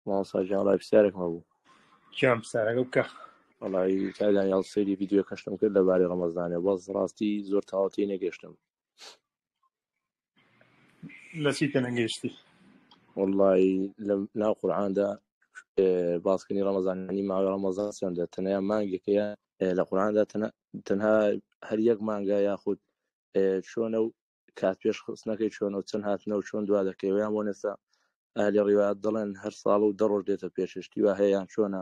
ماساژیان لای پرسیارێکمە بوو جام سارەگە بکە وڵی کادان یاڵ سەیری ڤیدیۆ کەشتم کرد لەبارەی ڕەمەزانێ بەس ڕاستی زۆر تاواتی نەگەشتم لە چی تەنەگەیشتی وڵی ناو قورعاندا باسکردنی ڕەمەزانی ماوەی ڕەمەزان چەندە تەنیا مانگێکەیە لە قورعاندا تەنها هەر یەک مانگە یاخود چۆنە و کات پێش خستنەکەی چۆنە و چەند هاتنە و چۆن دوا دەکەویان بۆ نێستا لە ڕیوایەت دەڵێن هەر ساڵ و 10 ڕۆژ دێتە پێششتی وا هەیەیان چۆنە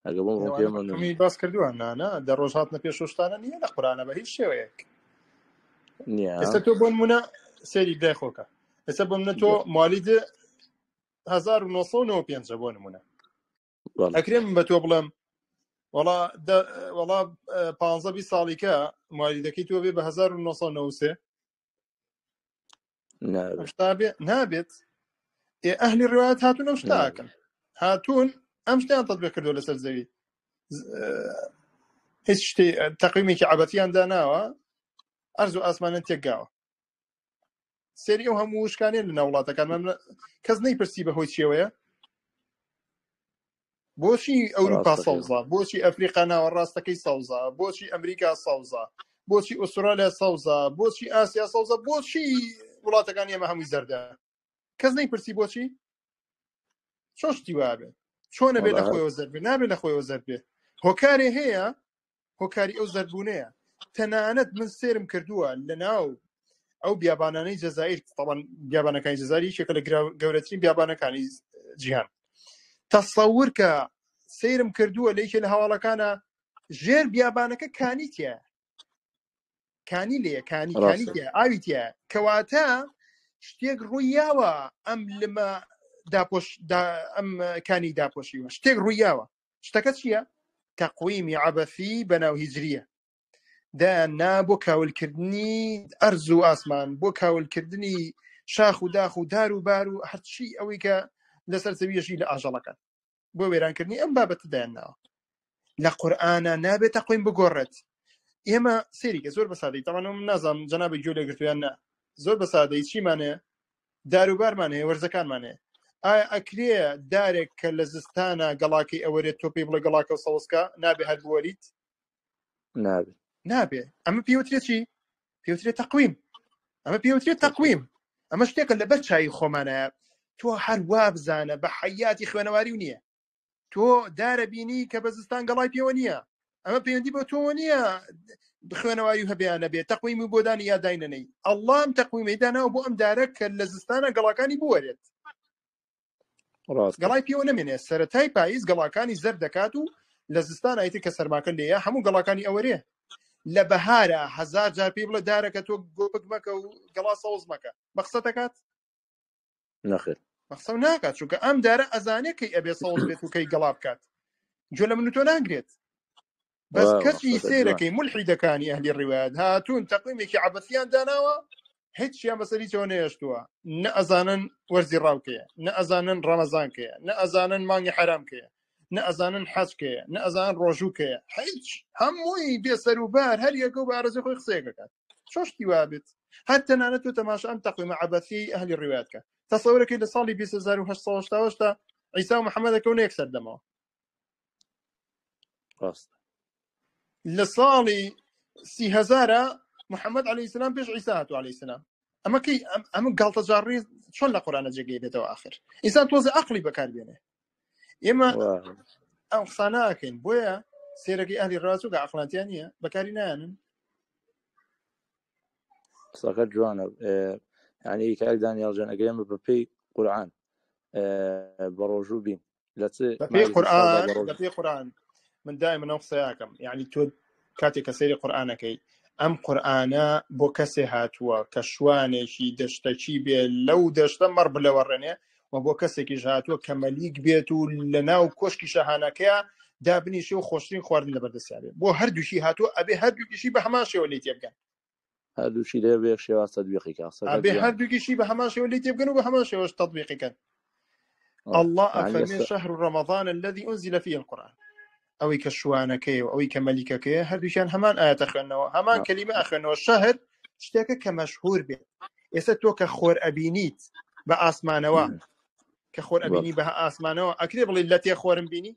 ئەگە بۆم ڕۆ پێمە باس کردووە نانە 10 ڕۆژ هاتنە پێششتانە نییە لە قورانە بە هیچ شێوەیەک نییە ئێستا تۆ بۆ نمونە سێری دای خۆکە ئێستا بۆ منە تۆ مالیت 1995 بۆ نمونە ئەکرێم بە تۆ بڵێم وەڵا 15 ساڵیکە مالیدەکەی تۆ بێ بە 1993 نابێت ئەهلی ڕێوایەت هاتوون ئەم شتاکەن هاتوون ئەم شتیان تەطبیق کردو لەسەر زەوی هیچ شتێ تەقویمێکی عەبەتیان داناوە ئەرز و ئاسمانیان تێکگاوە سێری ئەو هەموو شکانیان لە ناو وڵاتەکانمان کەس نەیپرسی بەهۆی چێوەیە بۆچی ئەوروپا سەوزە بۆچی ئەفریقا ناوەڕاستەکەی سەوزە بۆچی ئەمریکا سەوزە بۆچی ئوسترالیا سەوزە بۆچی ئاسیا سەوزە بۆچی وڵاتەکانی ئێمە هەمووی زەردە کەس نەیپرسی بۆچی چۆن شتی وابێ چۆنە بێ لە خۆیەوە زەرد بێ نابێ لە خۆیەوە زەرد بێ هۆکارێ هەیە هۆکاری ئەو زەربوونەیە تەنانەت من سێرم کردووە لە ناو ئەو بیابانانەی جەزایر طبعاً بیابانەکانی جەزائیر یەکێکە لە گەورەترین بیابانەکانی جیهان تەسەور کە سێرم کردووە لە یەکێ لە هەواڵەکانە ژێر بیابانەکە کانی تایە کانی لێیە کانی تایە ئاوی تایە کەواتە شتێک ڕوویاوە ئەم لمە ئەم کانی داپۆشیوە شتێک ڕوویاوە شتەکە چییە؟ تەقویمی عەبەثی بەناو هیجریە دانا بۆ کاولکردنی ئەرز و ئاسمان بۆ کاولکردنی شاخ و داخ و دار و بار و هەرچی ئەوەی کە لەسەر زەویەشی لە ئاژەڵەکان بۆ وێرانکردنی ئەم بابەتە دایانناوە لە قورئانە نابێت تەقویم بگۆڕێت ئێمە سێریکە زۆر بەسادەی تەمانە من نازانم جەنابی گوێ لێگرتویان نا زۆر بەسادەی چیمانەیە داروبارمان هەیە وەرزەکانمان هەیە ئایا ئەکرێ دارێک کە لە زستانە گەڵاکەی ئەوەرێت تۆ پێی بڵێ گەڵاکە و سەوزکە نابێ هەر بوەریت نابێ ئەمە پێوترێت چی پێوترێت تەقویم ئەمە پێوترێت تەقویم ئەمە شتێکە لەبەر چای خۆمانەیە تۆ هەر وا بزانە بە حەیاتی خوێنەواری و نییە تۆ دارە بینی کە بە زستان گەڵای پێوە نییە ئەمە پەیوەندی بۆ تۆ نییە خوێنەواری هەبیانە بێت تەقویمی بۆ دانی یاداینەنەی ئەڵڵام تەقویمەی داناوە بۆ ئەم دارە کە لە زستانە گەڵاکانی بوەرێت گەڵای پێوە نەمێنێ سەرەتای پاییز گەڵاکانی زەر دەکات و لە زستان ئایتر کە سەرماکە لێیە هەموو گەڵاکانی ئەوەرێ لە بەهارە 1000 جار پێی بڵێ دارەکە تۆ گۆپک مەکە و گەڵا سەوز مەکە بەخسە دەکات نەخێر بەخسە ناکات چونکە ئەم دارە ئەزانێ کەی ئەبێ سەوز بێت و کەی گەڵا بکات گوێ لە من و تۆ ناگرێت بەس کەچی سێرەکەی مولحیدەکانی ئەهلی ڕیوایەت هاتوون تەقویمێکی عەبەثیان داناوە هیچیان بەسەری تۆ نەهێشتووە نە ئەزانن وەرزی ڕاوکەیە نە ئەزانن ڕەمەزانکەیە نە ئەزانن مانگی حەرامکەیە نە ئەزانن حەجکەیە نە ئەزانن ڕۆژووکەیە هیچ هەمووی بێسەر و بار هەر یەکە و بە ئارەزوی خۆی قسەیەکەکات چۆن شتی وابێت هەر تەنانەت تۆ تەماشا ئەم تەقویمە عەبەثی ئەهلی ڕیوایەت کە تەسەورەکەی لە ساڵی 2880 عیسا و محەممەدەکەونە یەکسەر دەمەوە لە ساڵی 30000 محەممەد عەلەیهی سەلام پێش عیسا هاتووە عەلەیهی سەلام ئەمە گاڵتە جاڕی چۆن لە قورئانە جێگەی بێتەوە ئاخر ئینسان تۆزە عەقڵی بەکاربێنێ ئێمە ئەو قسە ناکەین بۆیە سێرەکەی ئەهلی ڕاست و کە عەقڵانتیان نییە بەکاری نایانن قسەکە جوانە یعنی کاک دانیال جان ئەگەر ئێمە بەپێی قورئان بە ڕۆژوو بین بەپێی قورئان من دائما ئەو قسەیەکەم یعنی تۆ کاتێک کە سەیری قورئانەکەی ئەم قورئانە بۆ کەسێ هاتووە کە شوانێکی دەشتەکی بێ لەو دەشتە مەڕ بلەوەڕێنێ و بۆ کەسێکیش هاتووە کە مەلیک بێت و لە ناو کۆشکی شەهانەکەیە دابنیشێ و خۆشترین خواردن لەبەردەستیان بێ بۆ هەردووشی هاتووە ئەبێ هەردووکیشی بە هەمان شێوە لێی تێبگەن هەردووشی دەبێ شێوە تەطبیقی کە ئەبێ هەردووکیشی بە هەمان شێوە لێی تێبگەن و بە هەمان شێوەش تەطبیقی کەن الله ئەفەرمێ شەهر رمضان الذي أنزل فيه القرآن ئەوەی کە شوانەکەی و ئەوەی کە مەلیکەکەیە هەردووشیان هەمان ئاەتە خوێندنەوە هەمان کەلیمە ئەخوێنەوە شەهر شتێکە کە مەشهور بێت ئێستا تۆ کە خۆر ئەبینیت بە ئاسمانەوە کە خۆر ئەبینی بە ئاسمانەوە ئەکرێ بڵێ لە تێ خۆرم بینی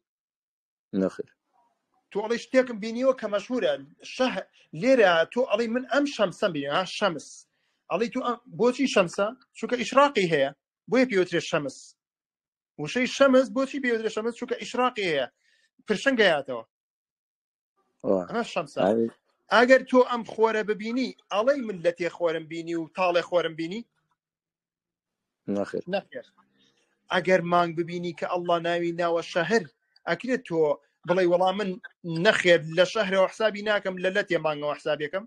نەخێر تۆ ئەڵێ شتێکم بینیەوە کە مەشهورە لێرە تۆ ئەڵێ من ئەم شەمسەم بینی شەمس ئەڵێ تۆ بۆچی شەمسە چونکە ئیشراقی هەیە بۆیە پێوترێ شەمس وشەی شەمس بۆچی پێوترێ شەمس چونکە ئیشراقی هەیە پرشنگەیاتەوە ئەمە شەمسە ئەگەر تۆ ئەم خۆرە ببینی ئەڵێ من لە تێ خۆرم بینی و تاڵێ خۆرم بینی نەخێر ئەگەر مانگ ببینی کە ئەڵڵا ناوی ناوە شەهر ئەکرێت تۆ بڵێ وەڵام من نەخێر لە شەهرەوە حسابی ناکەم لە تێ مانگەوە حسابیەکەم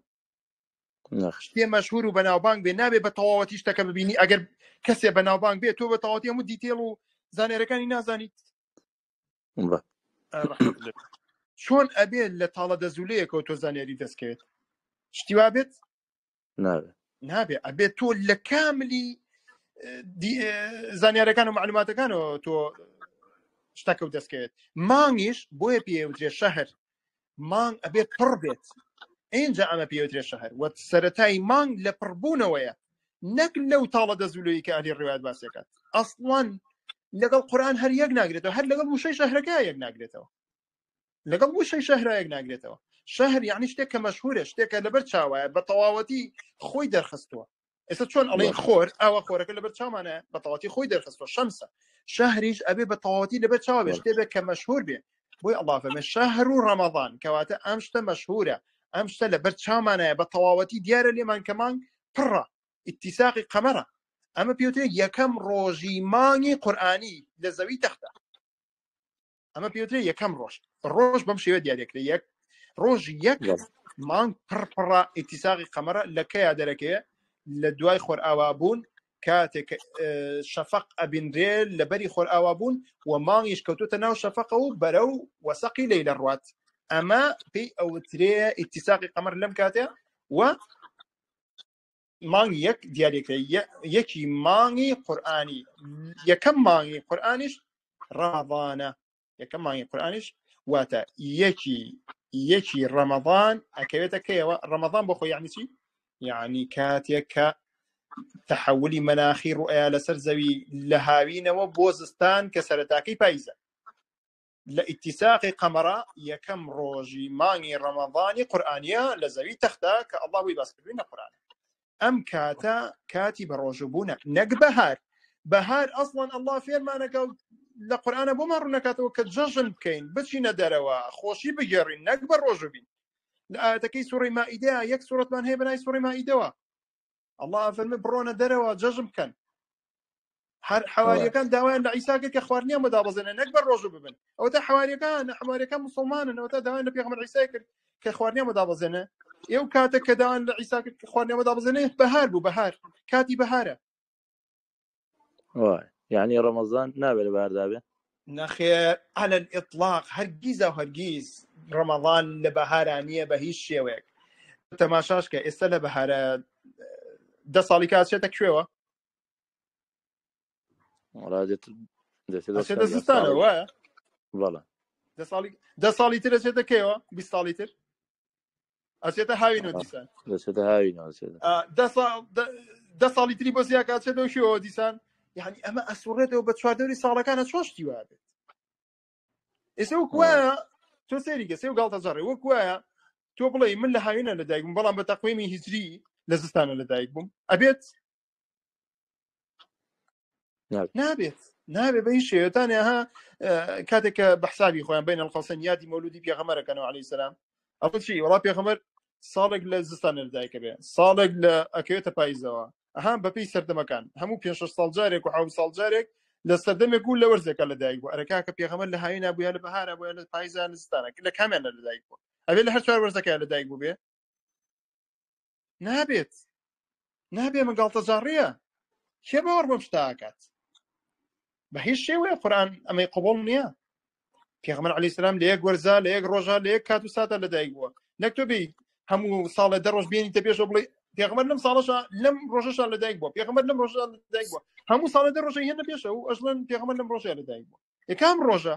شتێ مەشهور و بەناوبانگ بێ نابێ بە تەواوەتی شتەکە ببینی ئەگەر کەسێ بەناوبانگ بێت تۆ بە تەواوەتی هەموو دیتێڵ و زانێرەکانی نازانیت چۆن ئەبێت لە تاڵە دەزولەیەکەوە تۆ زانێری دەستکەوێت شتی وا بێت نابێ ئەبێت تۆ لە کاملی زانیارەکان و معلوماتەکانەوە تۆ شتەکە و دەستکەوێت مانگیش بۆیە پێوترێ شەهر مانگ ئەبێت پڕ بێت اینجا ئەمە پێوترێ شەهر وە سەرەتای مانگ لە پڕبوونەوەیە نەک لەو تاڵە دەزولەیە کە ئەلی ڕێوایەت باسێکات ئەسڵان لەگەڵ قورئان هەر یەک ناگرێتەوە هەر لەگەڵ وشەی شەهرەکە یەک ناگرێتەوە لەگەڵ وشەی شەهرە یەک ناگرێتەوە شەهر یعنی شتێک کە مەشهورە شتێکە لەبەر چاوایە بە تەواوەتی خۆی دەرخستووە ئێستا چۆن ئەڵێن خۆر ئاوا خۆرەکە لەبەر چاومانە بە تەواوەتی خۆی دەرخستووە شەمسە شەهریش ئەبێ بە تەواوەتی لەبەر چاوە بێ شتێک کە مەشهور بێ بۆی ئەڵڵا فەرمێ شەهر و ڕەمەضان کەواتە ئەم شتە مەشهورە ئەم شتە لەبەر چاومانەیە بە تەواوەتی دیارە لێمان کە مانگ پڕە ئیتیساقی قەمەرە ئەمە پێوترێ یەکەم ڕۆژی مانگی قورئانی لە زەوی تەختە ئەمە پێوترێ یەکەم ڕۆژ بەم شێوە دیارێکرێ یەک ڕۆژ یەک مانگ پڕپڕە ئیتیساقی قەمەرە لە کەیا دەرەکەیە لە دوای خۆر ئاوابوون کاتێک شەفەق ئەبینرێ لەبەری خۆر ئاوابوون و مانگیش کەوتوتە ناو شەفەقە و بەرەو وەسەقی لەیلە ڕوات ئەمە پێی ئەوترێ ئیتیساقی قەمەر لەم کاتێ و مانگ یەک دیارێکرێ یەکی مانگی قورئانی یەکەم مانگی قورئانیش ڕەمەضانە یەکەم مانگی قورئانیش واتە یەکی ڕەمەضان ئەکەوێتە کەیەوە ڕەمەضان بۆ خۆی یعنی چی یعنی کاتێک کە تحولی مەناخی ڕوئەیە لەسەر زەوی لە هاوینەوە بۆ زستان کە سەرەتاکەی پاییزە لە ئیتیساقی قەمەرە یەکەم ڕۆژی مانگی ڕەمەضانی قورئانیە لە زەوی تەختە کە ئەڵڵا وی باسکردووی نەقورئان ئەم کاتە کاتی بە ڕۆژوبوونە نەک بەهار ئەسڵەن ئەڵڵا فێرمانەکە لە قورئانە بۆمان ڕوونەکاتەوە کە جەژن بکەین بچینە دەرەوە خۆشی بگێڕین نەک بە ڕۆژوبین لە ئاەتەکەی سوڕەی مائیدە یەک سوورەتمان هەیە بەناوی سوڕەی مائیدەوە ئەڵڵا فەرمێ بڕۆنە دەرەوە جەژن بکەن هەر حەواریەکان داوایان لە عیسا کرد کە خواردنیان بەدابەزێنە نەک بە ڕۆژوو ببن ئەوەتە حەواریەکان موسڵمانن ئەوەتە داوایان لە پێغەمبەر عیسای کرد کە خواردنیان بەدابەزێنە ئێو کاتە کە داوایان لە عیسا کرد کە خواردنیان بەدابەزێنە بەهار بوو بەهار کاتی بەهارە یعنی ڕەمەضان نابێت لە بەهار دابێت نەخێر على الإطلاق هەرگیزە هەرگیز ڕەمەضان لە بەهارانیە بە هیچ شێوەیەک تەماشاش کە ئێستا لە بەهارە 10 ساڵی کاتێتە کوێوە زستانە وایە 10 ساڵی تر ئەچێتە کێوە 20 ساڵی تر ئەچێتە هاوینەوە دیسان 10 ساڵی تری بۆ زیاد کاتێتەوە کوێوە دیسان یعنی ئەمە ئەسوڕێتەوە بە چواردەوری ساڵەکانە چۆشتی وابێت ئێستا وەکوایە تۆ سێری گەسێ و گاڵتە جەڕێ وەکوایە تۆ بڵێ من لە هاوینە لەدایک بووم بەڵام بە تەقویمی هیجری لە زستانە لەدایک بووم ئەبێت نابێت بە هیچ شێوەیەکانێ ها کاتێک کە بە حسابی خۆیان بین القەوسەین یادی مەولودی پێغەمبەرەکەنەوە عەلەیهی سەلام ئەڵێ چی وەڵا پێغەمبەر ساڵێک لە زستانە لەدایکە بێ ساڵێک لە ئەکەوێتە پاییزەوە ئەهان بەپێی سەردەمەکان هەموو 5-6 ساڵ جارێک و 7 ساڵ جارێک لە سەردەمێک و لە وەرزێکە لەدایک بوو ئەرەکا کە پێغەمبەر لە هاوینە بووە لە بەهارە بووە لە پاییزە زستانە لە کامیانە لەدایک بووە ئەبێ لە هەر چوار وەرزەکە لەدایک بوو بێ نابێت مەگاڵتە جاڕیە کێ باوەڕ بەم شتاکات بە هیچ شێوەیە قورئان ئەمەی قبوڵ نییە پێغەمبەر عەلەیهی سەلام لە یەک وەرزە لە یەک ڕۆژە لە یەک کات و ساتە لەدایک بووە نەک تۆ بێی هەموو ساڵە 10 ڕۆژ بێنیتە پێشەوە بڵێ پێغەمبەر لەم ساڵەشە لەم ڕۆژەشە لەدایک بووە پێغەمبەر لەم ڕۆژە لەدایک بووە هەموو ساڵە 10 ڕۆژە هێنە پێشەوە و ئەژڵێن پێغەمبەر لەم ڕۆژە لەدایک بووە یەکام ڕۆژە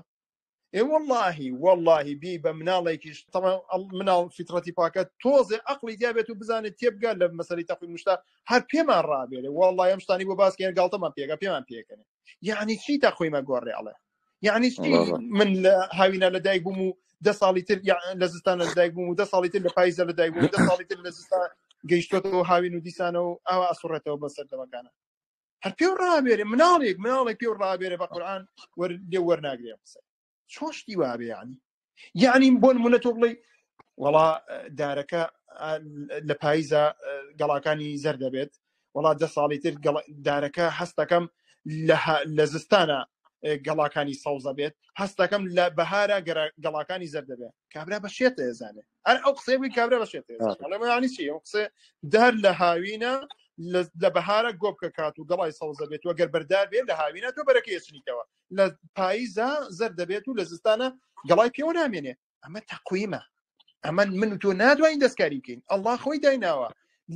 والله بی بە مناڵێکیش مناڵ فیترەتی پاکە تۆزێ عەقڵی دیابێت و بزانێت تێبگات لە مەسەلەی تەقویم مشتا هەر پێمان ڕابێرێ والله ئەم شتانی بۆ باسکەیان گاڵتەمان پێمان پێکەنێ یعنی چی تەقویمە گۆڕێڵێ یعنی چی من لە هاوینە لەدایک بووم و 10 ساڵی تر لە زستانە لەدایک بووم و 10 ساڵی تر لە پاییزە لەدایک بووم 10 ساڵی تر لە زستان گەیشتۆتەوە هاوین و دیسانە و ئاوا ئەسوڕێتەوە بە سەردەمەکانە هەر پێ ڕابێرێ مناڵێک پێ ڕابێرێ بە قورئان لێ وەرناگرێ قسە چۆن شتی وابێ یعنی بۆ نمونە تۆ بڵێ وەڵا دارەکە لە پاییزە گەڵاکانی زەر دەبێت وەڵا 10 ساڵی تر دارەکە هەستەکەم لە زستانە گەڵاکانی سەوزە بێت هەستەکەم لە بەهارە گەڵاکانی زەر دەبێت کابرا بەشێتە ێزانێ ئەر ئەو قسەی بووی کابرا بەشێتە ێزانێ چی ئەو قسە دار لە هاوینە لە بەهارە گۆبکە کات و گەڵای سەوزە بێت وەگەر بەردار بێت لە هاوینە تۆ بەرەکە ێچنیتەوە لە پاییزە زەر دەبێت و لە زستانە گەڵای پێوە نامێنێ ئەمە تەقویمە ئەمە من و تۆ نادوین دەستکاری بکەین ئەڵڵا خۆی دایناوە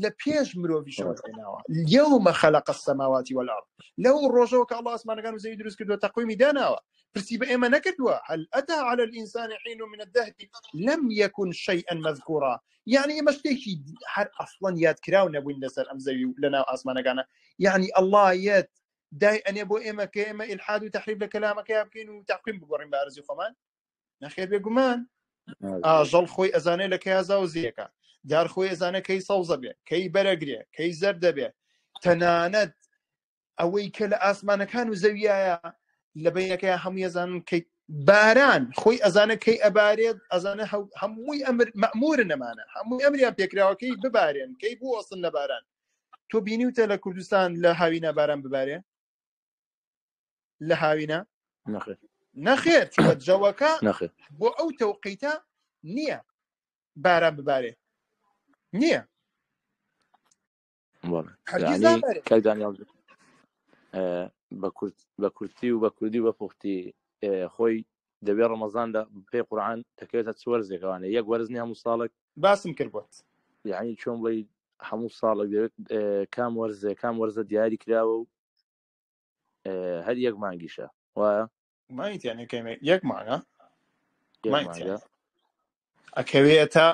لە پێش مرۆڤیشەوە دایناوە یومە خەلەق السەماوات والأرض لەو ڕۆژەوە کە ئەڵڵا ئاسمانەکان و زەوی دروست کردووە تەقویمی داناوە پرسی بە ئێمە نەکردووە هل ئەتى على الإنسان حين من الدهر لم يكن شيئا مذكورا يعني ئێمە شتێکی هەر ئەسڵەن یادکراو نەبووین لەسەر ئەم زەوی و لەناو ئاسمانەکانە يعني ئەڵڵا یەت دای ئەنێ بۆ ئێمە کە ئێمە ئیلحاد و تەحریف لە کەلامەکەی بکەین و تەقویم بگۆڕین بە ئارزوی خۆمان نەخێر بێگومان ئاژەڵ خۆی ئەزانێ لە کەیازا و زیەکە دار خۆی ئەزانە کەی سەوزە بێ کەی بەرەگرێ کەی زەر دەبێ تەنانەت ئەوەی کە لە ئاسمانەکان و زەویایە لە بینەکەی هەمووی ئەزانن کەی باران خۆی ئەزانە کەی ئەبارێت ئەزانە هەمووی ئەمر مەئمورن ئەمانە هەمووی ئەمریان پێکراوەکەی ببارێن کەی بوو ئەسن لە باران تۆ بینیوتە لە کوردستان لە هاوینە باران ببارێ لە هاوینە نەخێر چوە جەوەکە بۆ ئەو تەوقیتە نییە باران ببارێ نییە بە کورتی و بە کوردی و بە پوختی خۆی دەبێت ڕەمەزان لە پێی قورئان دەکەوێتە چ وەرزێکەوانێ یەک وەرزنی هەموو ساڵێک باسم کردبووت یعنی چۆن بڵێ هەموو ساڵێک دەوێت کام وەرزە دیاری کراوە و هەر یەک مانگیشە وایە مایتیانەکەمێ یەک مانگە ئەکەوێتە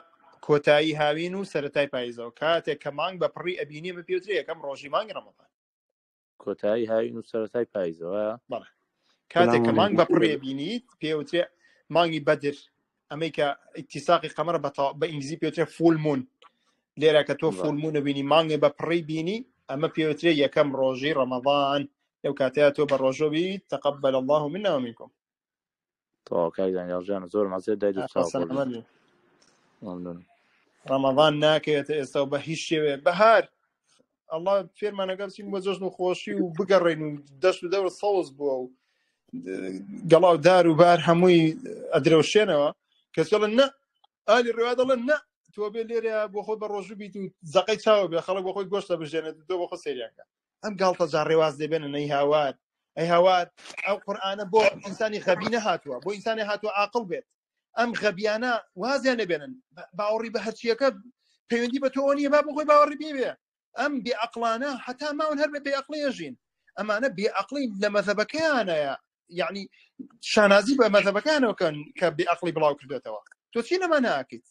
کۆتایی هاوین و سەرەتای پاییزەوە کاتێک کە مانگ بە پڕی ئەبینی بە پێوترێ یەکەم ڕۆژی مانگی ڕەمەزان کۆتایی هاوین و سەرەتای پاییزەوە بەڵێ کاتێک کە مانگ بە پڕی ئەبینیت پێوترێ مانگی بەدر ئەمەی کە ئیتیساقی قەمەرە بە ئینگلیزی پێوترێ فول مون لێرە کە تۆ فول مون بینی مانگی بە پڕی بینی ئەمە پێوترێ یەکەم ڕۆژی ڕەمەزان لەو کاتەیە تۆ بە ڕۆژۆ بیت تەقەبەل الله منا ومنکم تۆ کاک دانیێڵ زۆر مەزێت دای دوو ساڵ ڕەمەزان ناکەوێتە ئێستا بە هیچ شێوێ بەهار ئەڵڵا فێرمانەکە بچین بۆ جەژن و خۆشی و بگەڕێن و دەشت و دەور سەوز بووە و گەڵاو دار و بار هەمووی ئەدرەوشێنەوە کەسەڵن نە ئالی ڕێوا دەڵێن نە تۆ بێ لێرە بۆ خۆی بە ڕۆژوو بیت و زەقەی چاوە بێ خەڵک بۆ خۆی گۆشتە بژێنێت تۆ بۆ خۆ سێریانکە ئەم گاڵتە جار ڕێواز دەبێنە نەی هاوار ئەی هاوار ئەو قورئانە بۆ ئینسانی غەبی نەهاتووە بۆ ئینسانی هاتووە عاقڵ بێت ئەم غەبیانە وازیان نەبێنن باوەڕی بە هەرچیەکە پەیوەندی بە تۆ نییە با بۆ خۆی باوەڕی بێ ئەم بێعەقڵانە هەتا ماون هەر بە بێعەقڵی ئەژین ئەمانە بێعەقڵی لە مەذهبەکەیانەیە یعنی شانازی بە مەذهبەکانەوەکەن کە بێعەقڵی بڵاو کردێتەوە تۆ چی لەمە ناکەیت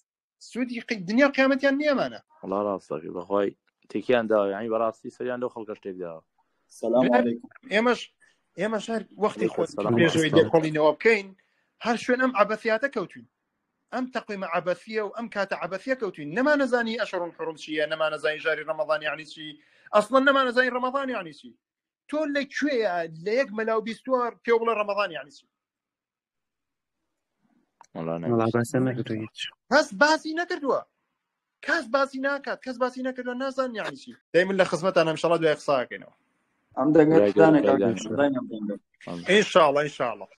سوودی دنیا قیامەتیان نییەمانە وەڵا ڕاستەکەی بەخوای تێکیان داوە یعنی بەڕاستی سەریان لەو خەڵکە شتێک داوە سەلام عەلەیکم ئێمەش هەر وەختی خۆت پێشەوەی لێکۆڵینەوە بکەین هەر شوێن ئەم عەبەثیاتە کەوتوین ئەم تەقویمە عەبەثیە و ئەم کاتە عەبەثیە کەوتوین نەمانەزانی ئەشهر الحوروم چییە نەمانەزانی ژاری ڕەمەزان یعنی چی ئەسڵەن نەمانەزانی ڕەمەزان یعنی چی تۆ لەکوێیە لە یەک مەلاو بیستوار پێ بڵێ ڕەمەزان یعنی چی کەس باسی نەکردووە کەس باسی ناکات کەس باسی نەکردووە نازان یعنی چی دەیمن لە خزمەتان ئینشاءڵڵا دوای قساکەینەوە ئەم دەنگە ئینشاءڵڵا